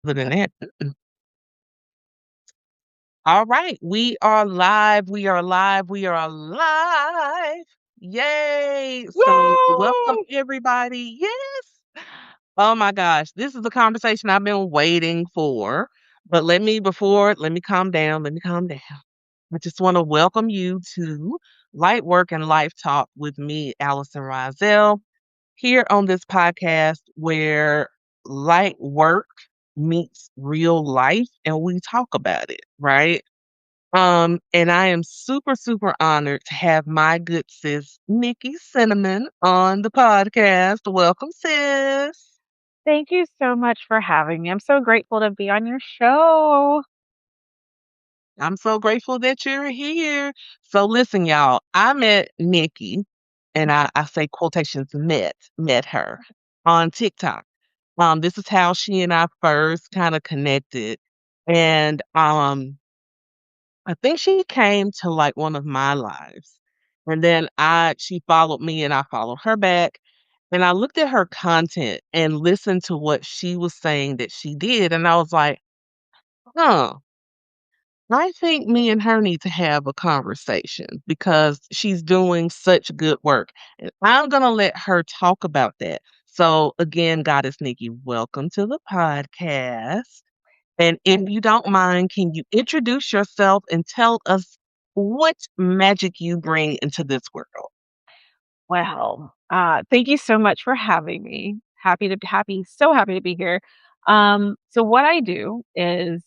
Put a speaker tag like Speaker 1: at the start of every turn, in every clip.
Speaker 1: Other than that, all right, we are live. We are live. We are live. Yay! So, welcome
Speaker 2: Yay!
Speaker 1: everybody. Yes. Oh my gosh, this is the conversation I've been waiting for. But let me calm down. Let me calm down. I just want to welcome you to LightWork and Life Talk with me, Allison Rozzel, here on this podcast where light work meets real life and we talk about it, right? And I am super, super honored to have my good sis, Nikki Sinamon, on the podcast. Welcome, sis.
Speaker 2: Thank you so much for having me. I'm so grateful to be on your show.
Speaker 1: I'm so grateful that you're here. So listen, y'all, I met Nikki, and I say quotations met her on TikTok. This is how she and I first kind of connected. And I think she came to like one of my lives. And then she followed me and I followed her back. And I looked at her content and listened to what she was saying that she did. And I was like, huh, I think me and her need to have a conversation because she's doing such good work. And I'm going to let her talk about that. So, again, Goddess Nikki, welcome to the podcast. And if you don't mind, can you introduce yourself and tell us what magic you bring into this world?
Speaker 2: Well, thank you so much for having me. So happy to be here. So what I do is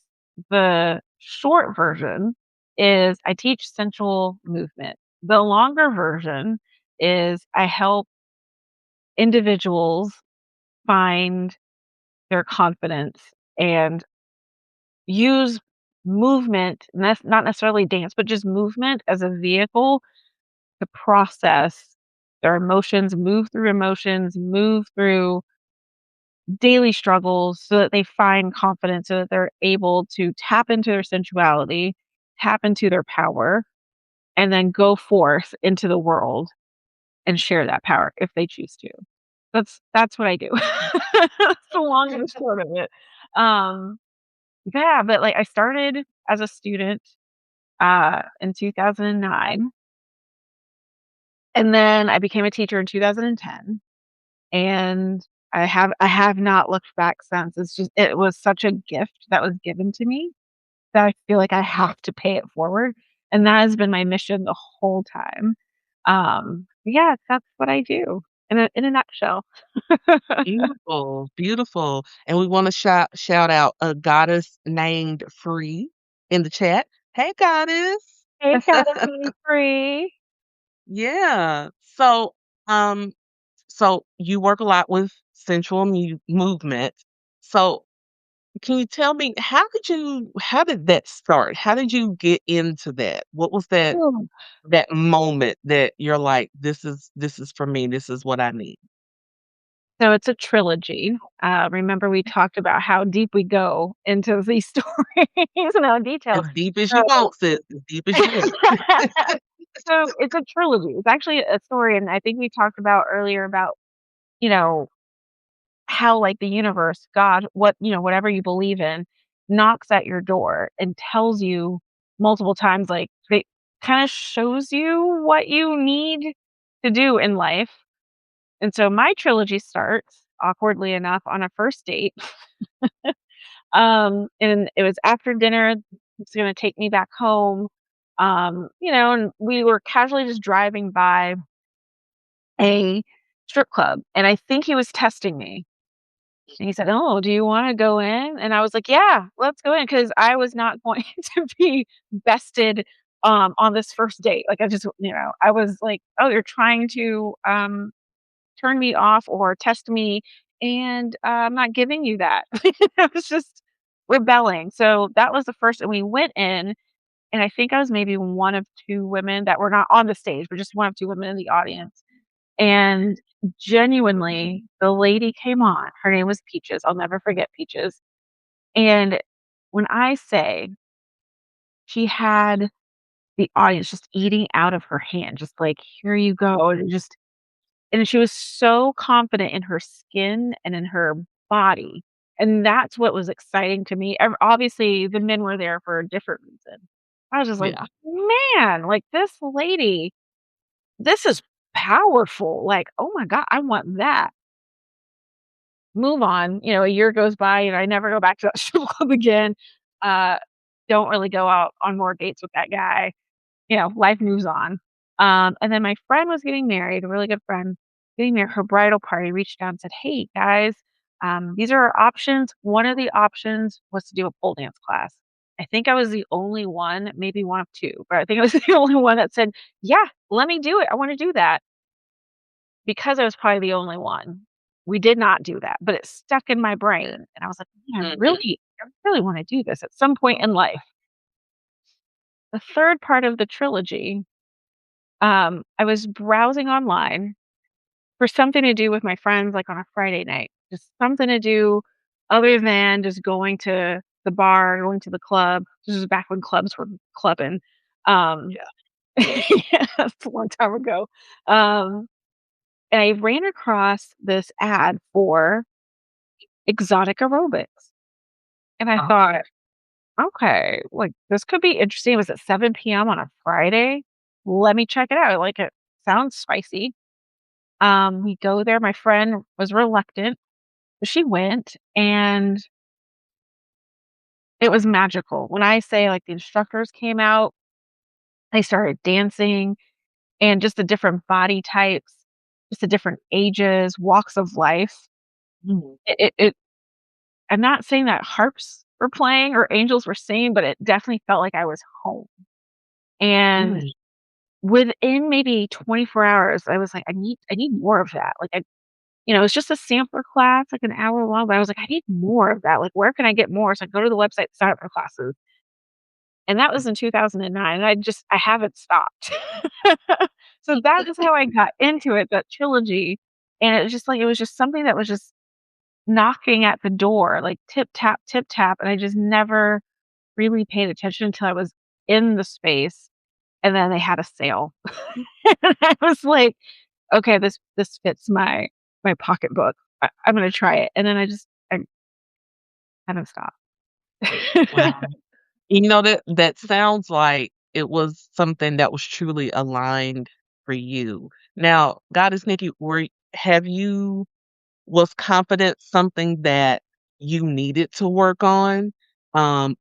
Speaker 2: the short version is I teach sensual movement. The longer version is I help individuals find their confidence and use movement, not necessarily dance, but just movement as a vehicle to process their emotions, move through daily struggles so that they find confidence, so that they're able to tap into their sensuality, tap into their power, and then go forth into the world and share that power if they choose to. That's what I do. That's the long and short of it. Um, yeah, but like I started as a student in 2009, and then I became a teacher in 2010. And I have not looked back since. It was such a gift that was given to me that I feel like I have to pay it forward, and that has been my mission the whole time. Yeah, that's what I do in a nutshell.
Speaker 1: Beautiful, beautiful. And we want to shout out a goddess named Free in the chat. Hey, goddess.
Speaker 2: Hey, gotta be free.
Speaker 1: Yeah. So you work a lot with sensual movement. So can you tell me how did that start? How did you get into that? What was that moment that you're like, this is for me, this is what I need?
Speaker 2: So it's a trilogy. Remember we talked about how deep we go into these stories and how detailed.
Speaker 1: As deep as you
Speaker 2: So
Speaker 1: want, sis, as deep as you want.
Speaker 2: So it's a trilogy. It's actually a story, and I think we talked about earlier about, you know, how like the universe, God, whatever you believe in, knocks at your door and tells you multiple times, like it kind of shows you what you need to do in life. And so my trilogy starts awkwardly enough on a first date. And it was after dinner. It's gonna take me back home. And we were casually just driving by a strip club, and I think he was testing me. And he said, "Oh, do you wanna go in?" And I was like, "Yeah, let's go in," because I was not going to be bested, on this first date. Like, I was like, "Oh, you're trying to, turn me off or test me, and, I'm not giving you that." I was just rebelling. So that was the first, and we went in, and I think I was maybe one of 2 women that were not on the stage, but just one of 2 women in the audience. And genuinely, the lady came on. Her name was Peaches. I'll never forget Peaches. And when I say she had the audience just eating out of her hand, just like, "Here you go." And she was so confident in her skin and in her body. And that's what was exciting to me. Obviously, the men were there for a different reason. I was just like,
Speaker 1: Yeah.
Speaker 2: "Man, like, this lady, this is powerful." Like, "Oh my god, I want that." Move on, a year goes by, and I never go back to that strip club again. Uh, don't really go out on more dates with that guy. Life moves on. And then my friend was getting married, a really good friend, getting married. Her bridal party reached out and said, "Hey guys, these are our options." One of the options was to do a pole dance class. I think I was the only one, maybe one of two, but I think I was the only one that said, "Yeah, let me do it. I want to do that." Because I was probably the only one. We did not do that, but it stuck in my brain, and I was like, "Man,
Speaker 1: Mhm.
Speaker 2: I really want to do this at some point in life." The third part of the trilogy, I was browsing online for something to do with my friends, like, on a Friday night, just something to do other than just going to the bar, going to the club. This was back when clubs were clubbing. Um,
Speaker 1: Yeah.
Speaker 2: yeah, that's a long time ago. Um, and I ran across this ad for exotic aerobics, and I
Speaker 1: Oh,
Speaker 2: thought, "Okay, like, this could be interesting." It was at 7 p.m. on a Friday. Let me check it out, like, it sounds spicy. We go there, my friend was reluctant, but she went, and it was magical. When I say, like, the instructors came out, they started dancing, and just the different body types, just the different ages, walks of life.
Speaker 1: mhm.
Speaker 2: It I'm not saying that harps were playing or angels were singing, but it definitely felt like I was home. And
Speaker 1: Mm,
Speaker 2: within maybe 24 hours, I was like, I need more of that." Like, it's just a sampler class, like an hour long, but I was like, "I need more of that. Like, where can I get more?" So I go to the website, sign up for classes. And that was in 2009, and I haven't stopped. So that is how I got into it, that trilogy, and it was just like it was just something that was just knocking at the door, like tip tap, and I just never really paid attention until I was in the space, and then they had a sale. And I was like, "Okay, this fits my pocketbook. I'm gonna try it." And then I haven't stopped.
Speaker 1: wow. That sounds like it was something that was truly aligned for you. Now, Goddess Nikki, have you was confidence something that you needed to work on?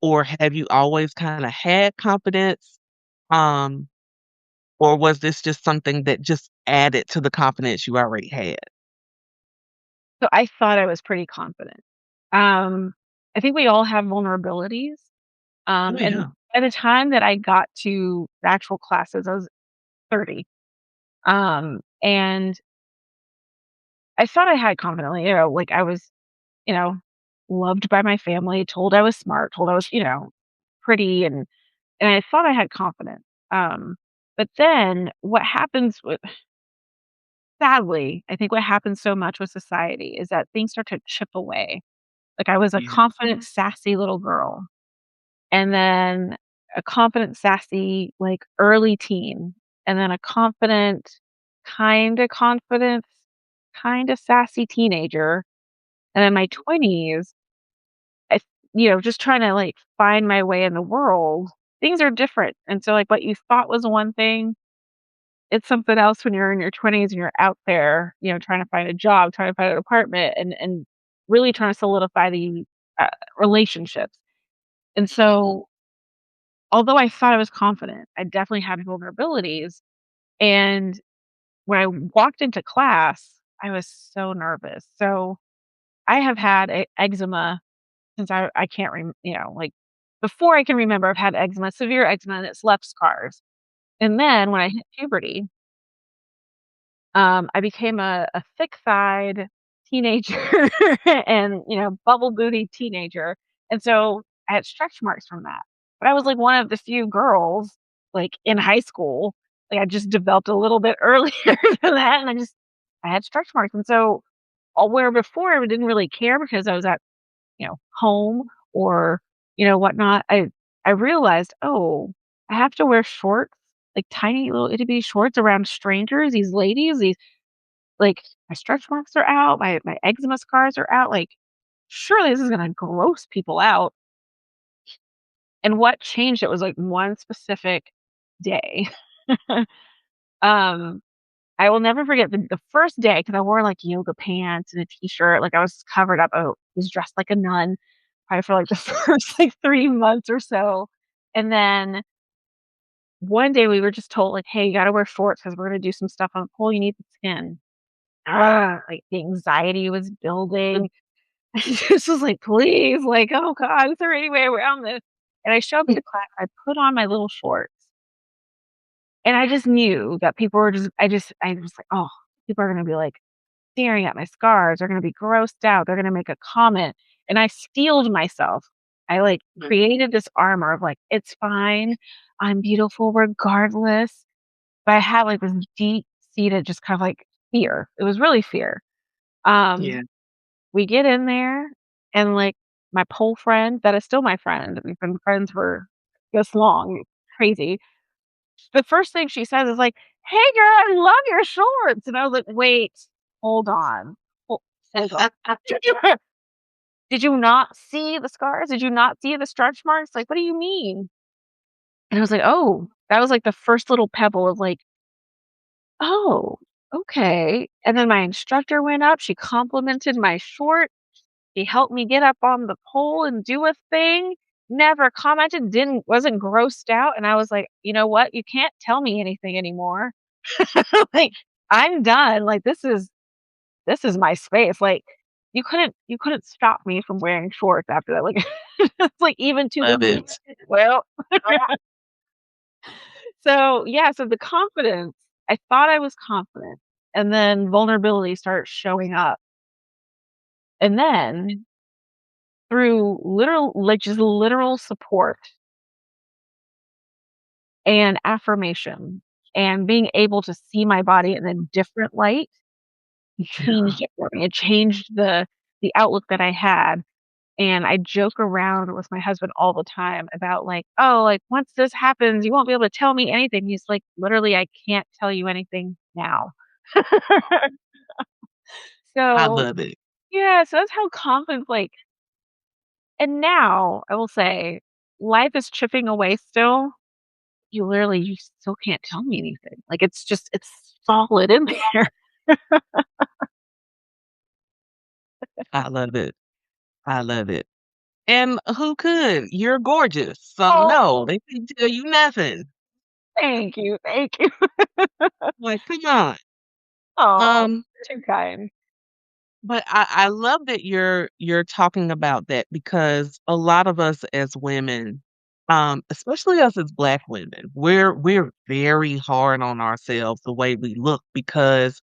Speaker 1: Or have you always kinda had confidence? Um, or was this just something that just added to the confidence you already had?
Speaker 2: So I thought I was pretty confident. Um, I think we all have vulnerabilities.
Speaker 1: Oh,
Speaker 2: And
Speaker 1: yeah.
Speaker 2: by the time that I got to the actual classes, I was 30. And I thought I had confidently, like I was, you know, loved by my family, told I was smart, told I was, pretty, and I thought I had confidence. But then what happens with sadly, I think what happens so much with society is that things start to chip away. Like I was a
Speaker 1: Yeah.
Speaker 2: confident, sassy little girl. And then a confident, sassy, like, early teen, and then a confident, kinda sassy teenager, and in my 20s, I just trying to, like, find my way in the world. Things are different, and so, like, what you thought was one thing, it's something else when you're in your 20s and you're out there, trying to find a job, trying to find an apartment, and really trying to solidify the, uh, relationships. And so although I thought I was confident, I definitely had vulnerabilities, and when I walked into class, I was so nervous. So, I have had eczema since I can't like, before I can remember, I've had eczema, severe eczema, and it's left scars. And then when I hit puberty, I became a thick-thighed teenager and, bubble booty teenager, and so I had stretch marks from that. But I was, like, one of the few girls, like, in high school, like, I just developed a little bit earlier than that, and I had stretch marks, and so, where before I didn't really care because I was at, home or, whatnot, I realized, "Oh, I have to wear shorts, like, tiny little itty bitty shorts around strangers, these ladies, these like, my stretch marks are out, my eczema scars are out, like, surely this is gonna gross people out. And what changed it was, like, one specific day. Um, I will never forget the first day because I wore, like, yoga pants and a t-shirt, like, I was covered up. I was dressed like a nun probably for, like, the first, like, 3 months or so, and then one day we were just told, like, "Hey, you gotta wear shorts because 'cause we're gonna do some stuff on the pole, you need the skin." Like, the anxiety was building. I just was like, "Please, like, oh god, is there any way around this?" And I showed up to class, I put on my little shorts, and I just knew that people were just I was like, "Oh, people are gonna be, like, staring at my scars, they're gonna be grossed out, they're gonna make a comment," and I steeled myself. I, like, created this armor of, like, "It's fine, I'm beautiful regardless," but I had, like, this deep-seated just kind of, like, fear. It was really fear. Um
Speaker 1: Yeah.
Speaker 2: We get in there and, like, my pole friend that is still my friend, we've been friends for this long, crazy. The first thing she says is like, "Hey, girl, I love your shorts," and I was like, "Wait, hold on, hol hold on. Did you not see the scars? Did you not see the stretch marks? Like, what do you mean?" And I was like, "Oh," that was, like, the first little pebble of, like, "Oh, okay," and then my instructor went up, she complimented my short. He helped me get up on the pole and do a thing, never commented, wasn't grossed out, and I was like, "You know what? You can't tell me anything anymore." Like, I'm done, like, this is my space, like, you couldn't stop me from wearing shorts after that, like, it's like even to this
Speaker 1: Love it.
Speaker 2: day, well, so, yeah, so the confidence, I thought I was confident, and then vulnerability starts showing up, and then through literal like, just literal support and affirmation and being able to see my body in a different light, it changed it for me. It changed the outlook that I had, and I joke around with my husband all the time about, like, "Oh, like, once this happens, you won't be able to tell me anything." He's like, "Literally, I can't tell you anything now."
Speaker 1: I
Speaker 2: So,
Speaker 1: love it.
Speaker 2: yeah, so that's how confidence, like, and now I will say life is chipping away still. You still can't tell me anything. Like, it's solid in there.
Speaker 1: I love it. I love it. And who could? You're gorgeous. So
Speaker 2: Oh,
Speaker 1: no, they can't tell you nothing.
Speaker 2: thank you, thank you.
Speaker 1: Like, come on.
Speaker 2: Oh,
Speaker 1: Um,
Speaker 2: too kind.
Speaker 1: but I love that you're talking about that because a lot of us as women, especially us as Black women, we're very hard on ourselves the way we look because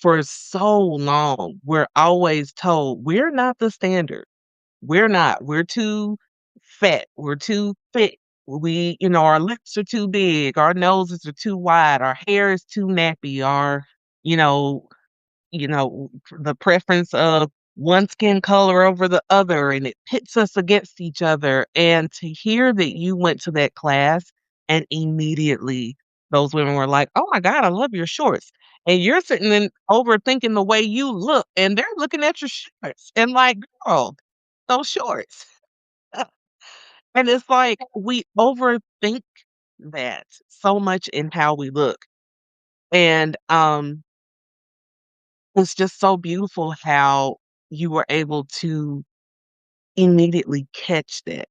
Speaker 1: for so long we're always told we're not the standard. We're not. We're too fat. We're too thick. Our lips are too big. Our noses are too wide. Our hair is too nappy. You know, the preference of one skin color over the other, and it pits us against each other. And to hear that you went to that class and immediately those women were like, "Oh my God, I love your shorts." And you're sitting in overthinking the way you look, and they're looking at your shorts and like, girl, those shorts. And it's like we overthink that so much in how we look. And it's just so beautiful how you were able to immediately catch that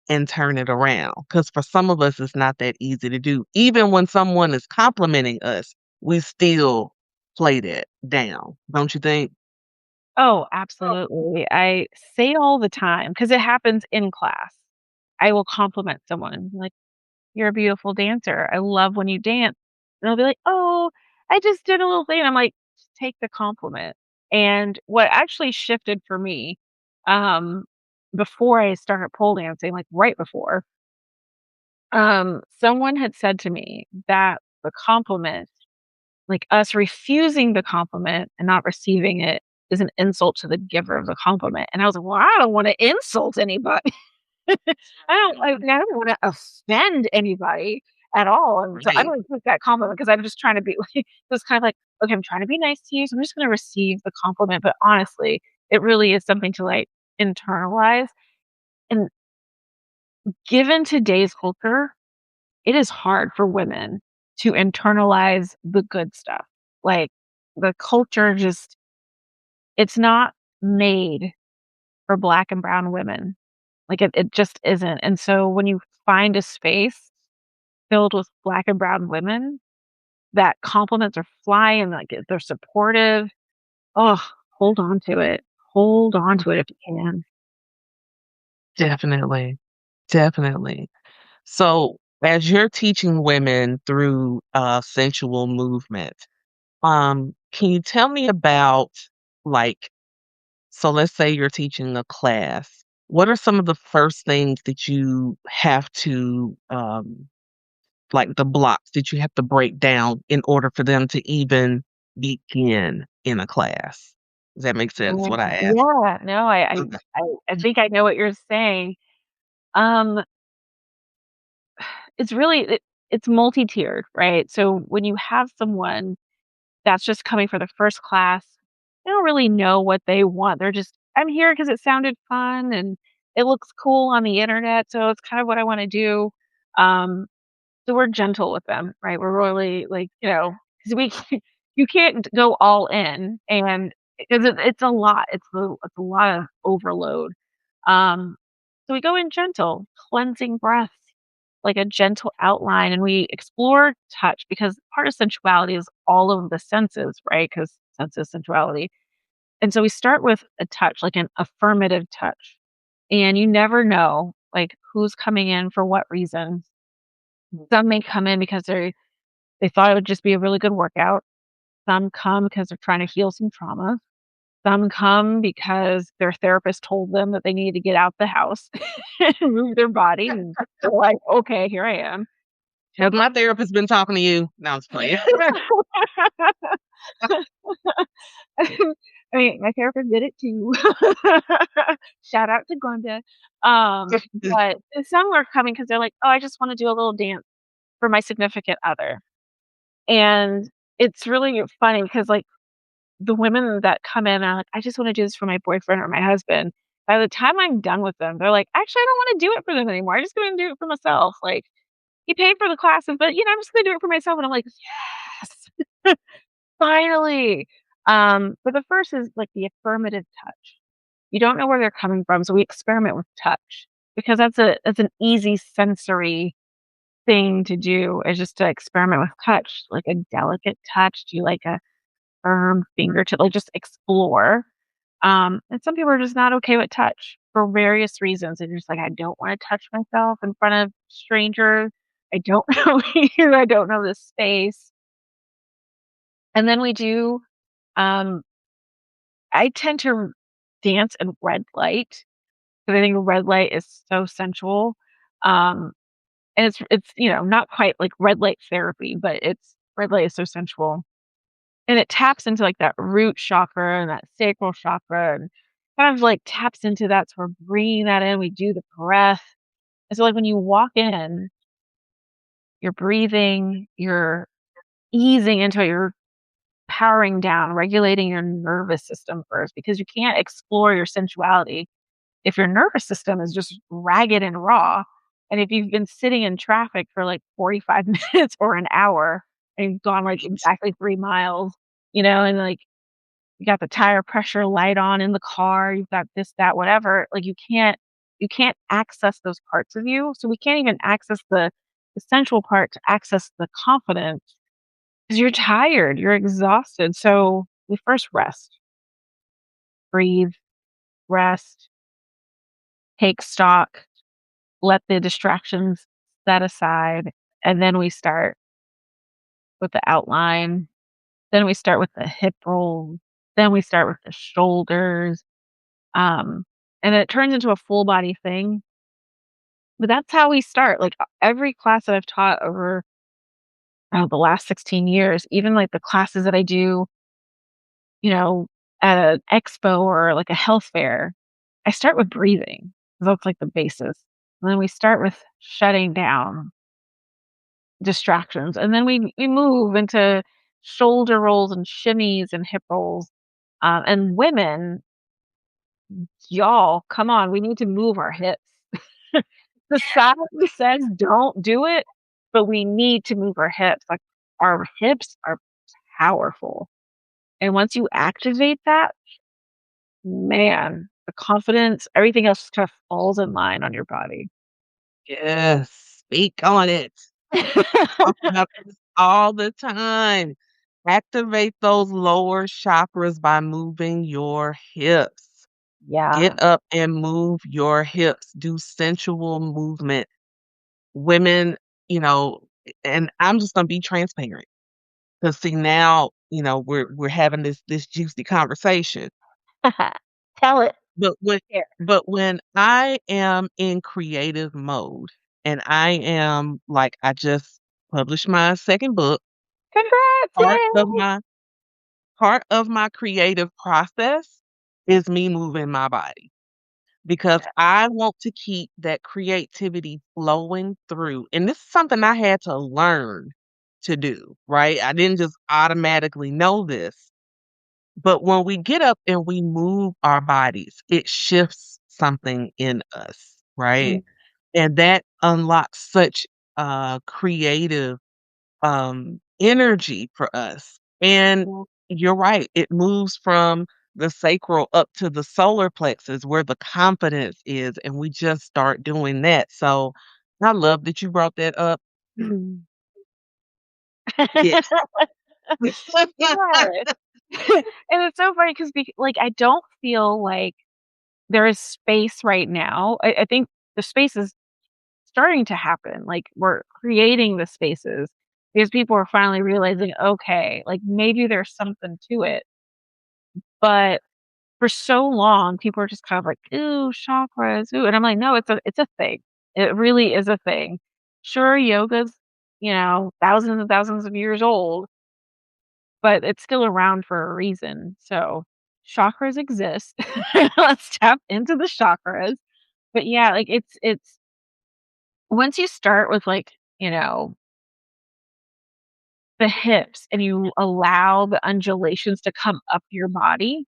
Speaker 1: and turn it around. Because for some of us, it's not that easy to do. Even when someone is complimenting us, we still play that down, don't you think?
Speaker 2: Oh, absolutely. I say all the time because it happens in class. I will compliment someone, like, "You're a beautiful dancer. I love when you dance." And they'll be like, "Oh, I just did a little thing." I'm like, "Just take the compliment." And what actually shifted for me, um, before I started pole dancing, like, right before, someone had said to me that the compliment, like, us refusing the compliment and not receiving it is an insult to the giver of the compliment, and I was like, "Well, I don't wanna insult anybody." I don't wanna offend anybody at all, and so I
Speaker 1: Right.
Speaker 2: don't take that compliment because 'cause I'm just trying to be like it was kind of like, "Okay, I'm trying to be nice to you, so I'm just gonna receive the compliment," but honestly, it really is something to, like, internalize. And given today's culture, it is hard for women to internalize the good stuff. Like, the culture just it's not made for Black and brown women. Like, it just isn't, and so when you find a space filled with Black and brown women that compliments are flying, like, they're supportive, oh, hold on to it. Hold on to it if you can.
Speaker 1: Definitely. Definitely. So, as you're teaching women through sensual movement, can you tell me about like, so let's say you're teaching a class. What are some of the first things that you have to like the blocks that you have to break down in order for them to even begin in a class? Does that make sense
Speaker 2: Yeah,
Speaker 1: what I asked?
Speaker 2: yeah, no,
Speaker 1: Okay.
Speaker 2: I think I know what you're saying. Um, it's really it's multi-tiered, right? So when you have someone that's just coming for the first class, they don't really know what they want. They're just, "I'm here because it sounded fun and it looks cool on the internet, so it's kind of what I wanna do." Um, so we're gentle with them, right? We're really like, 'cause we you can't go all in and 'cause it's a lot. It's a lot of overload. Um, so we go in gentle, cleansing breaths, like a gentle outline, and we explore touch because part of sensuality is all of the senses, right? Because sense is sensuality. And so we start with a touch, like an affirmative touch. And you never know like who's coming in for what reason. Some may come in because they thought it would just be a really good workout. Some come because they're trying to heal some trauma. Some come because their therapist told them that they needed to get out the house and move their body, and they're like, "Okay, here I am."
Speaker 1: Has my therapist been talking to you? No, I'm just playing.
Speaker 2: I mean, my therapist did it too. Shout out to Glenda. But some are coming because 'cause they're like, "Oh, I just wanna do a little dance for my significant other." And it's really funny because, like, the women that come in are like, "I just wanna do this for my boyfriend or my husband." By the time I'm done with them, they're like, "Actually, I don't wanna do it for them anymore. I'm just gonna do it for myself." Like, "You paid for the classes, but, I'm just gonna do it for myself." And I'm like, "Yes, finally." But the first is, like, the affirmative touch. You don't know where they're coming from, so we experiment with touch because that's an easy sensory thing to do is just to experiment with touch, like a delicate touch. Do you like a firm fingertip? Like, just explore. And some people are just not okay with touch for various reasons. They're just like, "I don't wanna touch myself in front of strangers. I don't know you. I don't know this space." And then we do, um I tend to dance in red light because I think red light is so sensual. Um, and it's not quite like red light therapy, but it's red light is so sensual. And it taps into, like, that root chakra and that sacral chakra and kind of, like, taps into that, so we're bringing that in, we do the breath. And so, like, when you walk in, you're breathing, you're easing into it, you're powering down, regulating your nervous system first because you can't explore your sensuality if your nervous system is just ragged and raw. And if you've been sitting in traffic for, like, 45 minutes or an hour and you've gone, like, exactly 3 miles, and, like, you got the tire pressure light on in the car, you've got this, that, whatever, like, you can't access those parts of you, so we can't even access the sensual part to access the confidence because 'cause you're tired, you're exhausted, so we first rest, breathe, rest, take stock, let the distractions set aside, and then we start with the outline, then we start with the hip roll, then we start with the shoulders, um, and it turns into a full body thing, but that's how we start, like, every class that I've taught over, the last 16 years, even, like, the classes that I do, you know, at an expo or, like, a health fair, I start with breathing, 'cause that's, like, the basis, and then we start with shutting down distractions, and then we move into shoulder rolls and shimmies and hip rolls, and women Y'all, come on, we need to move our hips. Society says don't do it, but we need to move our hips. Like, our hips are powerful. And once you activate that, man, the confidence, everything else kind of falls in line on your body.
Speaker 1: Yes, speak on it. Talk about this all the time. Activate those lower chakras by moving your hips.
Speaker 2: Yeah.
Speaker 1: Get up and move your hips. Do sensual movement. Women, you know, and I'm just gonna be transparent. Because see now, we're having this juicy conversation.
Speaker 2: Tell it.
Speaker 1: But when
Speaker 2: Here.
Speaker 1: but when I am in creative mode and I am like I just published my second book,
Speaker 2: Congrats.
Speaker 1: part of
Speaker 2: Yay.
Speaker 1: my part of my creative process is me moving my body because I want to keep that creativity flowing through. And this is something I had to learn to do, right? I didn't just automatically know this. But when we get up and we move our bodies, it shifts something in us,
Speaker 2: Mm,
Speaker 1: right? And that unlocks such creative energy for us. And
Speaker 2: yeah.
Speaker 1: you're right, it moves from the sacral up to the solar plexus where the confidence is, and we just start doing that. So I love that you brought that up.
Speaker 2: Mm.
Speaker 1: Yes.
Speaker 2: Yes. And it's so funny because, like, I don't feel like there is space right now. I think the space is starting to happen. Like, we're creating the spaces because people are finally realizing, okay, like, maybe there's something to it. But for so long, people are just kind of like, "Ooh, chakras, ooh," and I'm like, "No, it's a thing. It really is a thing." Sure, yoga's, thousands and thousands of years old, but it's still around for a reason. So, chakras exist. Let's tap into the chakras. But yeah, like, it's once you start with, like, the hips and you allow the undulations to come up your body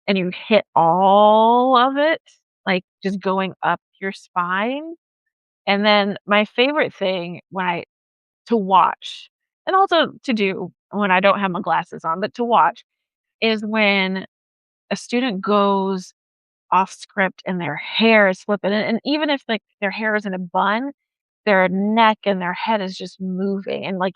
Speaker 2: and you hit all of it, like, just going up your spine. And then my favorite thing when I to watch, and also to do when I don't have my glasses on, but to watch, is when a student goes off script and their hair is flipping, and even if, like, their hair is in a bun, their neck and their head is just moving, and, like,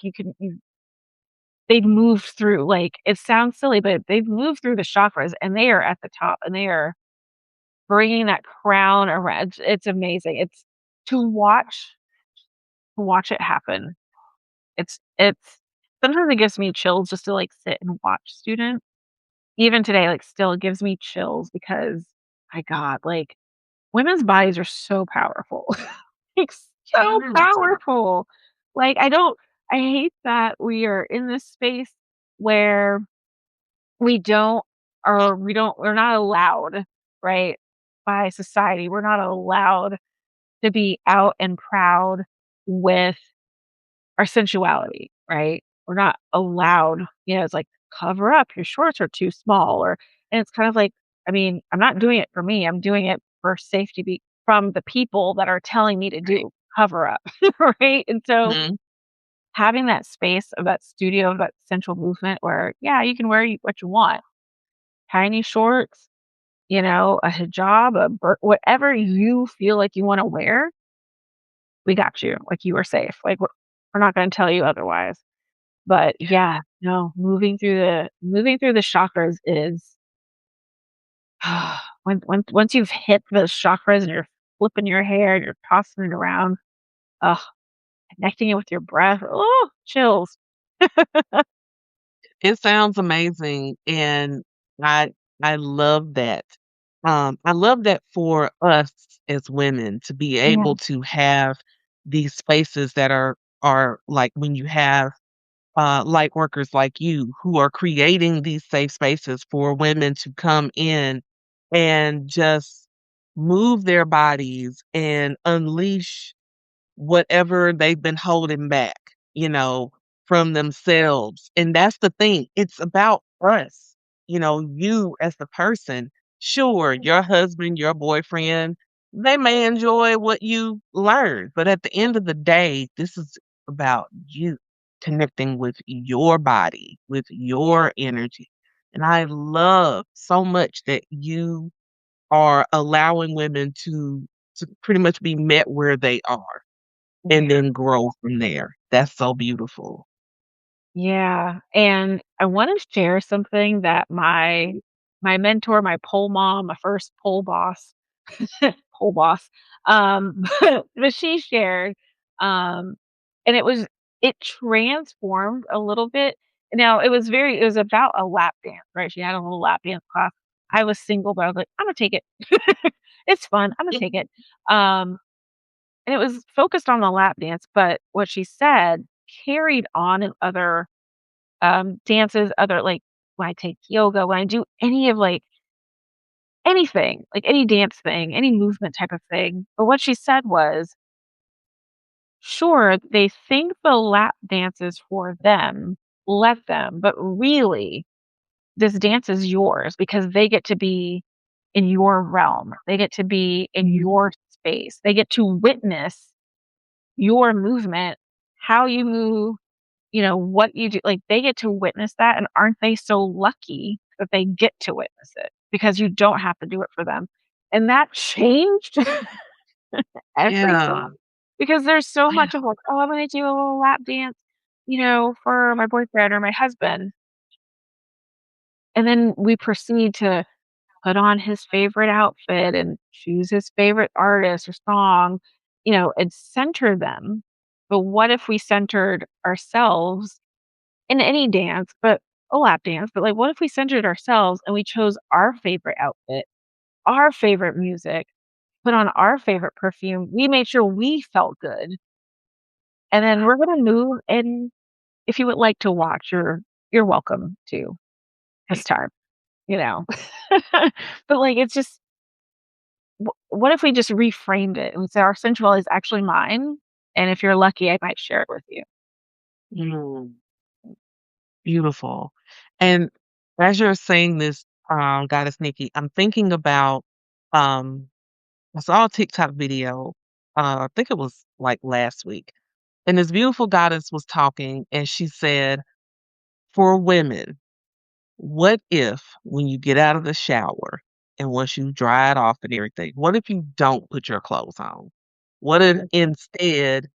Speaker 2: they've moved through, like, it sounds silly, but they've moved through the chakras, and they are at the top, and they are bringing that crown around. It's amazing. It's to watch it happen. It's sometimes it gives me chills just to, like, sit and watch students. Even today, like, still it gives me chills because, my god, like, women's bodies are so powerful. Like, so
Speaker 1: Yes.
Speaker 2: powerful. Like, I hate that we are in this space where we're not allowed, right, by society, we're not allowed to be out and proud with our sensuality, right? We're not allowed, it's like, cover up, your shorts are too small, and it's kind of like, I mean, I'm not doing it for me, I'm doing it for safety from the people that are telling me to do cover up, right? And so
Speaker 1: Mhm.
Speaker 2: having that space of that studio, of that sensual movement where, yeah, you can wear what you want, tiny shorts, a hijab, whatever you feel like you want to wear, we got you. Like, you are safe. Like, we're not going to tell you otherwise. But yeah, no, moving through the chakras is once you've hit those chakras and you're flipping your hair and you're tossing it around, oh, connecting it with your breath. Oh, chills.
Speaker 1: It sounds amazing, and I I love that. I love that for us as women to be
Speaker 2: Yeah.
Speaker 1: able to have these spaces that are like when you have light workers like you who are creating these safe spaces for women to come in and just move their bodies and unleash whatever they've been holding back, from themselves. And that's the thing. It's about us, you as the person. Sure, your husband, your boyfriend, they may enjoy what you learned, but at the end of the day, this is about you connecting with your body, with your energy. And I love so much that you are allowing women to pretty much be met where they are and
Speaker 2: Yeah.
Speaker 1: then grow from there. That's so beautiful.
Speaker 2: Yeah, and I wanna share something that my mentor, my pole mom, my first pole boss pole boss, but she shared, um, and it transformed a little bit. Now it was about a lap dance, right? She had a little lap dance class. I was single, but I was like, "Imma take it. It's fun, Imma take it." Um, and it was focused on the lap dance, but what she said carried on in other dances, other like, when I take yoga, when I do any of, like, anything, like, any dance thing, any movement type of thing, but what she said was, "Sure, they think the lap dance is for them, let them, but really, this dance is yours because they get to be in your realm. They get to be in your space. They get to witness your movement, how you move, what you do, like, they get to witness that, and aren't they so lucky that they get to witness it because you don't have to do it for them, and that changed everything
Speaker 1: Yeah.
Speaker 2: because there's so
Speaker 1: Yeah.
Speaker 2: much of like, "Oh, I'm gonna do a little lap dance, for my boyfriend or my husband," and then we proceed to put on his favorite outfit and choose his favorite artist or song, and center them, but what if we centered ourselves in any dance, but a lap dance, but, like, what if we centered ourselves and we chose our favorite outfit, our favorite music, put on our favorite perfume, we made sure we felt good, and then we're gonna move, and if you would like to watch, you're welcome to this time, you know? But, like, it's just what if we just reframed it and say, "Our sensuality is actually mine, and if you're lucky, I might share it with you."
Speaker 1: Mm, beautiful. And as you're saying this, Goddess Nikki, I'm thinking about um I saw a TikTok video, I think it was like last week, and this beautiful goddess was talking and she said, for women, what if when you get out of the shower and once you dry it off and everything, what if you don't put your clothes on? What if instead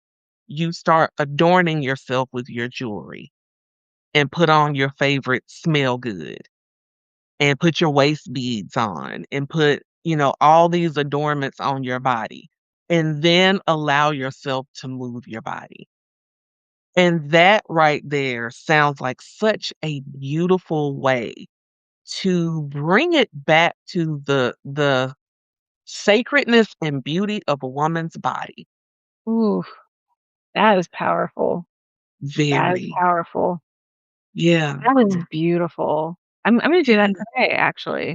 Speaker 1: you start adorning yourself with your jewelry and put on your favorite smell good and put your waist beads on and put, all these adornments on your body and then allow yourself to move your body. And that right there sounds like such a beautiful way to bring it back to the sacredness and beauty of a woman's body.
Speaker 2: Ooh, that is powerful. That is
Speaker 1: Very.
Speaker 2: powerful.
Speaker 1: Yeah.
Speaker 2: That is beautiful. I'm gonna do that
Speaker 1: Yeah.
Speaker 2: today, actually.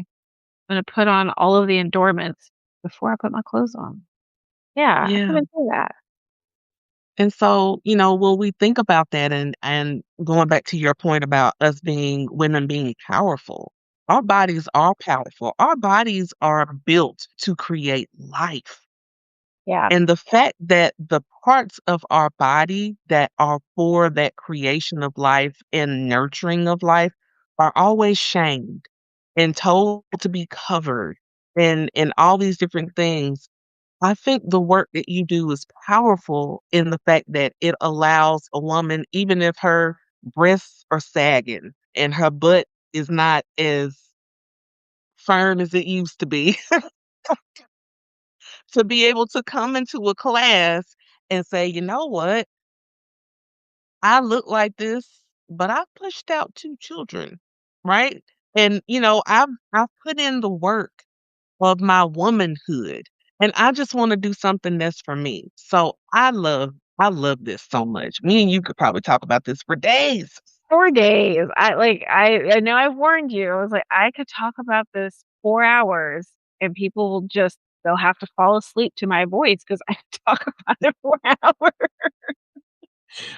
Speaker 2: I'm gonna put on all of the endorments before I put my clothes on. Yeah, I'm
Speaker 1: Yeah.
Speaker 2: gonna do that.
Speaker 1: And so, when we think about that and going back to your point about us being women being powerful, our bodies are powerful. Our bodies are built to create life.
Speaker 2: Yeah.
Speaker 1: And the fact that the parts of our body that are for that creation of life and nurturing of life are always shamed and told to be covered and all these different things. I think the work that you do is powerful in the fact that it allows a woman, even if her breasts are sagging and her butt is not as firm as it used to be, to be able to come into a class and say, you know what? I look like this, but I pushed out two children, right? And I've put in the work of my womanhood, and I just wanna do something that's for me. So I love this so much. Me and you could probably talk about this for days.
Speaker 2: 4 days. I know I've warned you. I was like, I could talk about this 4 hours and people will just they'll have to fall asleep to my voice because I talk about it for hours.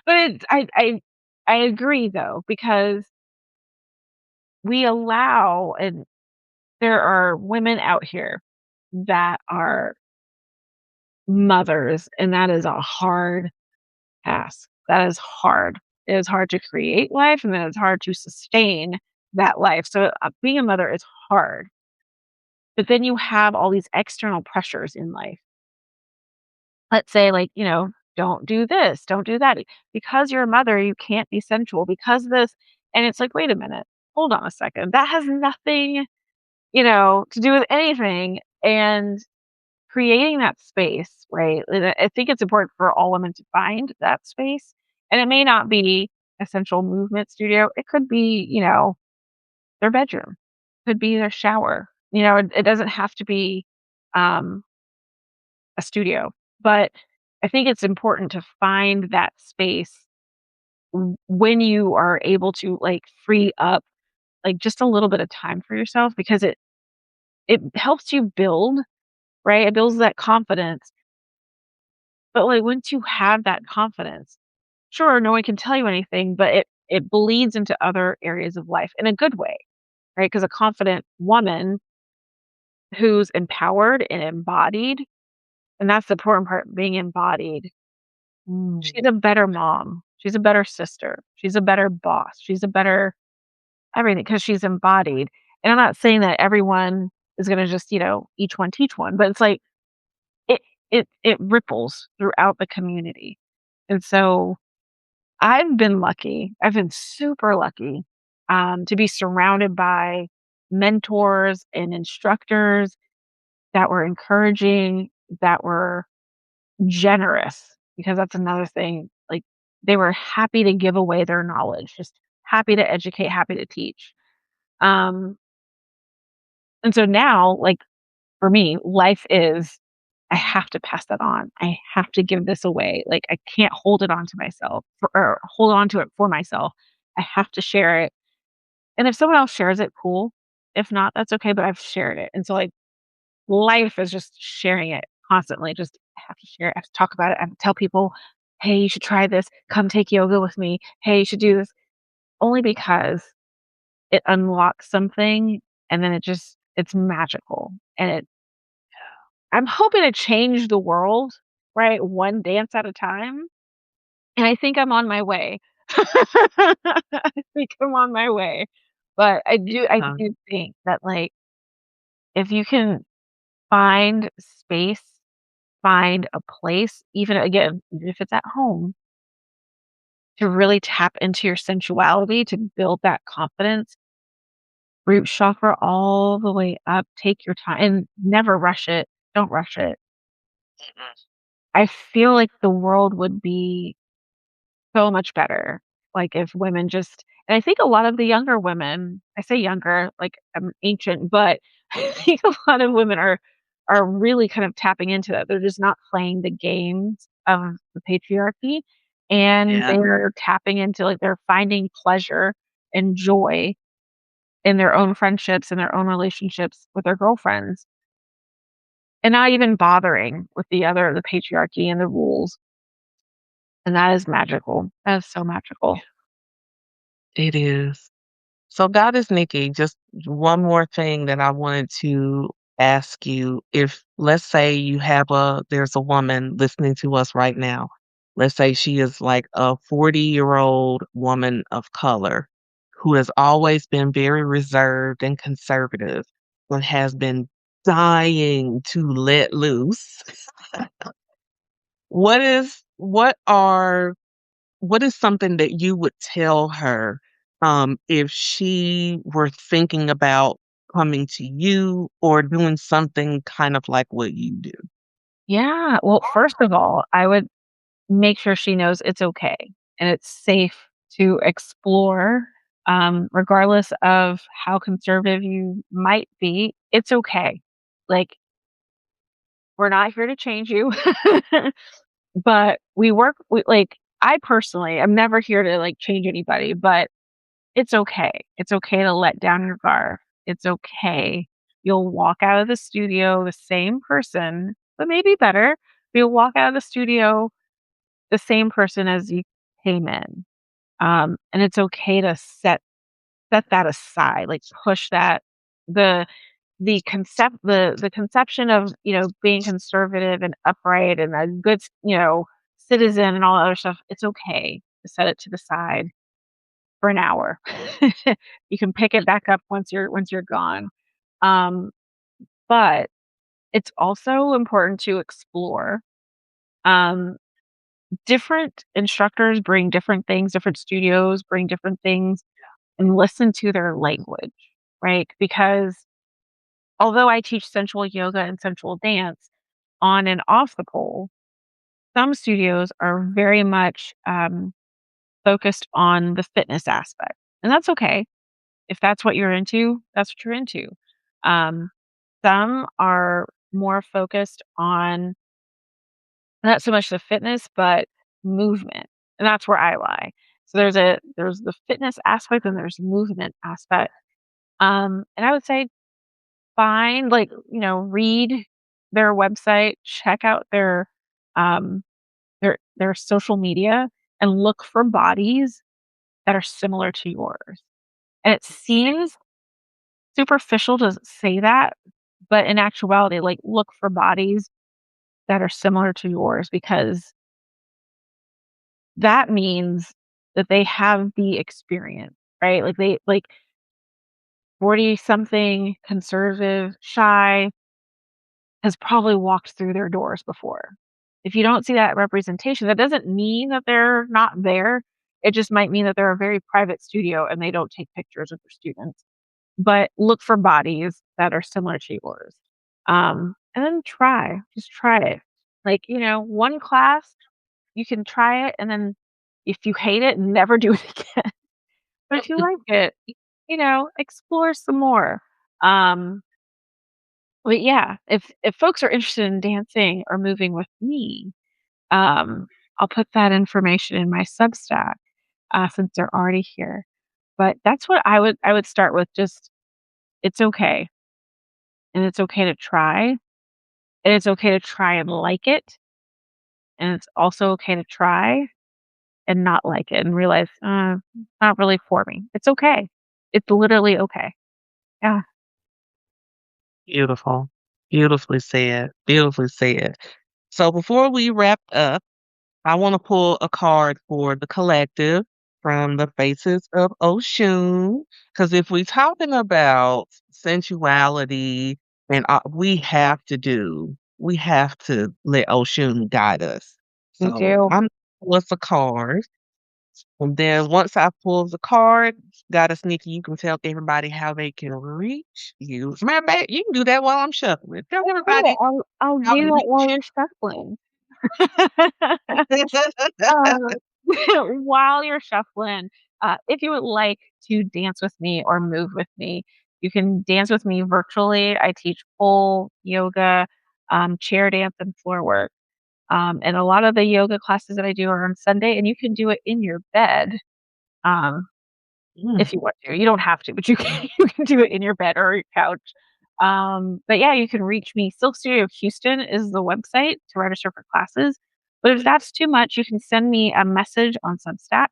Speaker 2: But I agree though, because we allow and there are women out here that are mothers, and that is a hard task. That is hard. It is hard to create life, and then it's hard to sustain that life. So, being a mother is hard. But then you have all these external pressures in life. Let's say, like, don't do this, don't do that. Because you're a mother, you can't be sensual because this. And it's like, wait a minute, hold on a second. That has nothing, to do with anything. And creating that space, right? And I think it's important for all women to find that space. And it may not be a sensual movement studio. It could be, their bedroom, could be their shower. It doesn't have to be um, a studio, but I think it's important to find that space when you are able to like free up like just a little bit of time for yourself because it helps you build, right? It builds that confidence. But like once you have that confidence, sure, no one can tell you anything, but it bleeds into other areas of life in a good way, right? Because a confident woman who's empowered and embodied, and that's the important part, being embodied.
Speaker 1: Mm.
Speaker 2: She's a better mom. She's a better sister. She's a better boss. She's a better everything because she's embodied. And I'm not saying that everyone is going to just, each one teach one, but it's like it it ripples throughout the community. And so I've been lucky. I've been super lucky to be surrounded by mentors and instructors that were encouraging, that were generous, because that's another thing. Like they were happy to give away their knowledge, just happy to educate, happy to teach. Um, and so now, like for me, life is I have to pass that on. I have to give this away. Like I can't hold it on to myself or hold on to it for myself. I have to share it. And if someone else shares it, cool. If not, that's okay. But I've shared it. And so like life is just sharing it constantly. Just I have to share it. I have to talk about it. I have to tell people, hey, you should try this. Come take yoga with me. Hey, you should do this. Only because it unlocks something and then it's magical. And I'm hoping to change the world, right? One dance at a time. And I think I'm on my way. I think I'm on my way. But I
Speaker 1: Uh,
Speaker 2: do think that like if you can find space, find a place, even again, even if it's at home, to really tap into your sensuality, to build that confidence, root chakra all the way up, take your time and never rush it. Don't rush it. I feel like the world would be so much better, like, if women just and I think a lot of the younger women I say younger, like, I'm ancient, but I think a lot of women are really kind of tapping into that. They're just not playing the games of the patriarchy, and
Speaker 1: yeah.
Speaker 2: they're tapping into, like, they're finding pleasure and joy in their own friendships and their own relationships with their girlfriends, and not even bothering with the patriarchy and the rules, and that is magical. That is so magical.
Speaker 1: It is. So, Goddess Nikki, just one more thing that I wanted to ask you. If, let's say, there's a woman listening to us right now. Let's say she is like a 40-year-old woman of color who has always been very reserved and conservative and has been dying to let loose. What is, what are what is something that you would tell her, if she were thinking about coming to you or doing something kind of like what you do?
Speaker 2: Yeah. Well, first of all, I would make sure she knows it's okay and it's safe to explore, regardless of how conservative you might be. It's okay. Like, we're not here to change you, but like, I personally, I'm never here to like change anybody, but it's okay. It's okay to let down your guard. It's okay. You'll walk out of the studio the same person, but maybe better. You'll walk out of the studio the same person as you came in. And it's okay to set that aside, like push that the the conception of, being conservative and upright and a good, citizen and all that other stuff, it's okay to set it to the side for an hour. You can pick it back up once you're gone. Um, but it's also important to explore. Um, Different instructors bring different things, different studios bring different things, and listen to their language, right? Because although I teach sensual yoga and sensual dance on and off the pole, some studios are very much focused on the fitness aspect. And that's okay. If that's what you're into, that's what you're into. Um, some are more focused on not so much the fitness, but movement. And that's where I lie. So there's the fitness aspect and there's movement aspect. And I would say find, like, read their website, check out um their social media, and look for bodies that are similar to yours. And it seems superficial to say that, but in actuality, like, look for bodies that are similar to yours, because that means that they have the experience, right? Like, 40 something, conservative, shy, has probably walked through their doors before. If you don't see that representation, that doesn't mean that they're not there. It just might mean that they're a very private studio and they don't take pictures of their students. But look for bodies that are similar to yours. And then just try it. Like, one class, you can try it. And then if you hate it, never do it again. But if you like it, explore some more. Um, but yeah, if folks are interested in dancing or moving with me, I'll put that information in my Substack, since they're already here. But that's what I would start with. Just, it's okay, and it's okay to try, and it's okay to try and like it, and it's also okay to try and not like it and realize, not really for me. It's okay. It's literally okay. Yeah.
Speaker 1: Beautiful. Beautifully said. Beautifully said. So before we wrap up, I want to pull a card for the collective from the Faces of Oshun. Because if we're talking about sensuality, and we have to let Oshun guide us.
Speaker 2: You
Speaker 1: So
Speaker 2: do.
Speaker 1: I'm what's a card, and then once I pull the card, Goddess Nikki, you can tell everybody how they can reach you. Remember, you can do that while I'm shuffling. Tell
Speaker 2: Oh,
Speaker 1: everybody
Speaker 2: I'll
Speaker 1: how
Speaker 2: do
Speaker 1: to
Speaker 2: that while
Speaker 1: reach
Speaker 2: you're shuffling.
Speaker 1: you.
Speaker 2: Uh, while you're shuffling, if you would like to dance with me or move with me, you can dance with me virtually. I teach pole, yoga, chair dance, and floor work. And a lot of the yoga classes that I do are on Sunday, and you can do it in your bed, um,
Speaker 1: Mm,
Speaker 2: if you want to. You don't have to, but you can, you can do it in your bed or your couch. But yeah, you can reach me. Silk Studio Houston is the website to register for classes. But if that's too much, you can send me a message on Substack.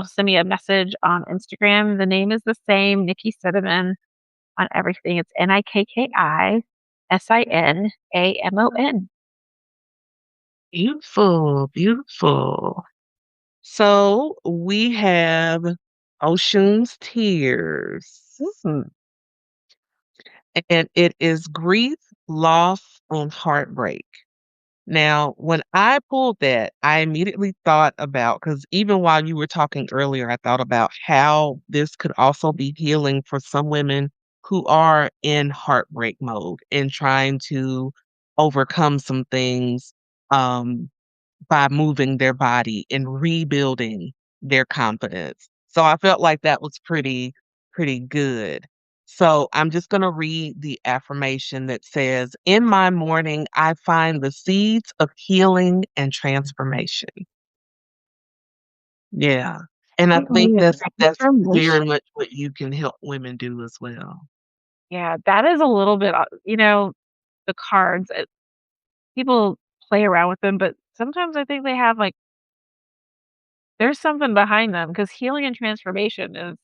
Speaker 2: Send me a message on Instagram. The name is the same, Nikki Sinamon, on everything. It's NikkiSinamon.
Speaker 1: beautiful, beautiful. So we have Ocean's Tears, and it is grief, loss, and heartbreak. Now, when I pulled that, I immediately thought about, because even while you were talking earlier, I thought about how this could also be healing for some women who are in heartbreak mode and trying to overcome some things. Um, by moving their body and rebuilding their confidence. So I felt like that was pretty good. So I'm just going to read the affirmation that says, "In my morning, I find the seeds of healing and transformation." Yeah. And I think
Speaker 2: Yeah,
Speaker 1: that's
Speaker 2: transformation.
Speaker 1: very much what you can help women do as well.
Speaker 2: Yeah, that is a little bit, the cards. People play around with them, but sometimes I think they have, like, there's something behind them, because healing and transformation is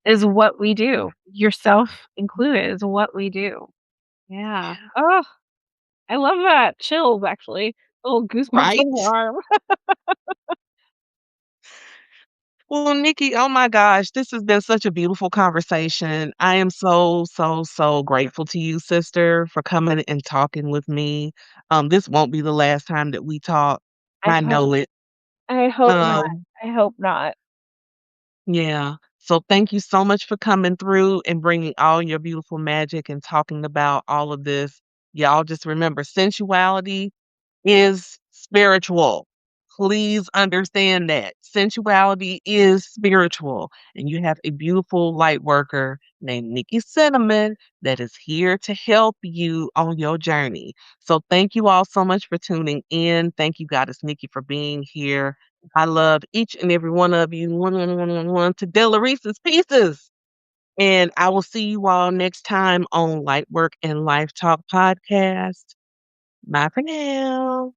Speaker 2: is what we do. Yourself included is what we do. Yeah. Oh, I love that. Chills, actually. Little goosebumps
Speaker 1: Right?
Speaker 2: on the arm.
Speaker 1: Well, Nikki, oh my gosh, this has been such a beautiful conversation. I am so, so, so grateful to you, sister, for coming and talking with me. This won't be the last time that we talk.
Speaker 2: I
Speaker 1: I
Speaker 2: hope
Speaker 1: know it.
Speaker 2: I hope not.
Speaker 1: Um,
Speaker 2: I hope not.
Speaker 1: yeah. So thank you so much for coming through and bringing all your beautiful magic and talking about all of this. Y'all just remember sensuality is spiritual. Please understand that sensuality is spiritual. And you have a beautiful light worker named Nikki Sinamon that is here to help you on your journey. So thank you all so much for tuning in. Thank you, Goddess Nikki, for being here. I love each and every one of you. One to Della Reese's Pieces. And I will see you all next time on Lightwork and Life Talk podcast. Bye for now.